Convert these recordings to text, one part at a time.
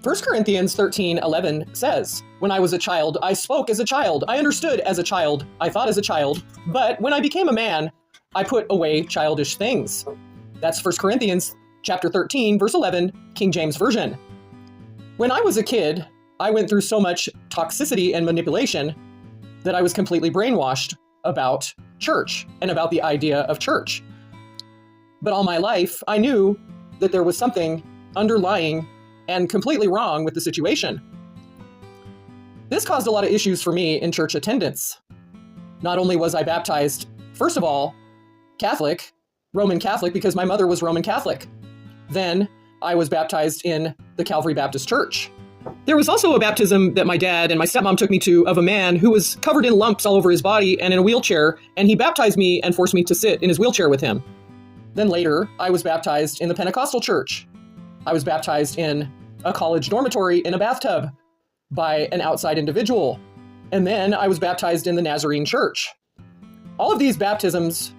1 Corinthians 13:11 says, "When I was a child, I spoke as a child, I understood as a child, I thought as a child, but when I became a man, I put away childish things." That's 1 Corinthians chapter 13, verse 11, King James Version. When I was a kid, I went through so much toxicity and manipulation that I was completely brainwashed about church and about the idea of church. But all my life, I knew that there was something underlying and completely wrong with the situation. This caused a lot of issues for me in church attendance. Not only was I baptized, first of all, Catholic, Roman Catholic, because my mother was Roman Catholic. Then I was baptized in the Calvary Baptist Church. There was also a baptism that my dad and my stepmom took me to of a man who was covered in lumps all over his body and in a wheelchair, and he baptized me and forced me to sit in his wheelchair with him. Then later, I was baptized in the Pentecostal church. I was baptized in a college dormitory in a bathtub by an outside individual. And then I was baptized in the Nazarene church. All of these baptisms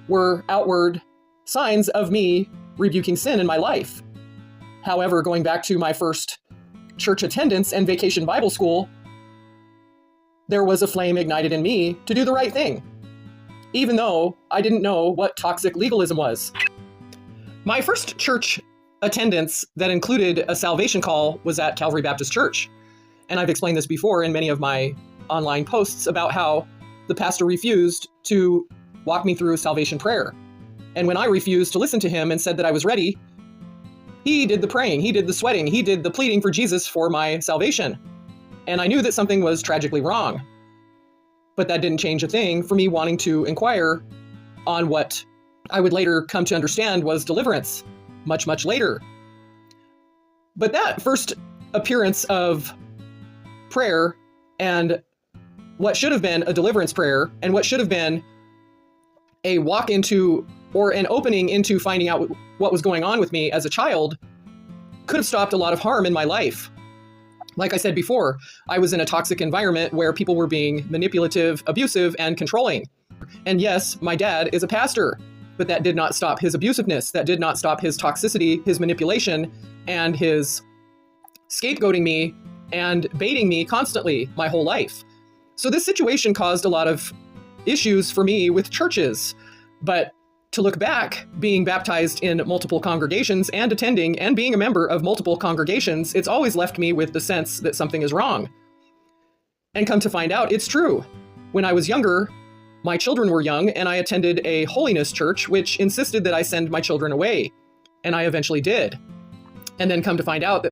were outward signs of me rebuking sin in my life. However, going back to my first church attendance and vacation Bible school, there was a flame ignited in me to do the right thing, even though I didn't know what toxic legalism was. My first church attendance that included a salvation call was at Calvary Baptist Church. And I've explained this before in many of my online posts about how the pastor refused to walk me through salvation prayer. And when I refused to listen to him and said that I was ready, he did the praying, he did the sweating, he did the pleading for Jesus for my salvation. And I knew that something was tragically wrong. But that didn't change a thing for me wanting to inquire on what I would later come to understand was deliverance, much, much later. But that first appearance of prayer and what should have been a deliverance prayer and what should have been a walk into or an opening into finding out what was going on with me as a child could have stopped a lot of harm in my life. Like I said before, I was in a toxic environment where people were being manipulative, abusive, and controlling. And yes, my dad is a pastor, but that did not stop his abusiveness. That did not stop his toxicity, his manipulation, and his scapegoating me and baiting me constantly my whole life. So this situation caused a lot of issues for me with churches. But to look back, being baptized in multiple congregations and attending and being a member of multiple congregations, it's always left me with the sense that something is wrong. And come to find out, it's true. When I was younger, my children were young, and I attended a holiness church, which insisted that I send my children away. And I eventually did. And then come to find out that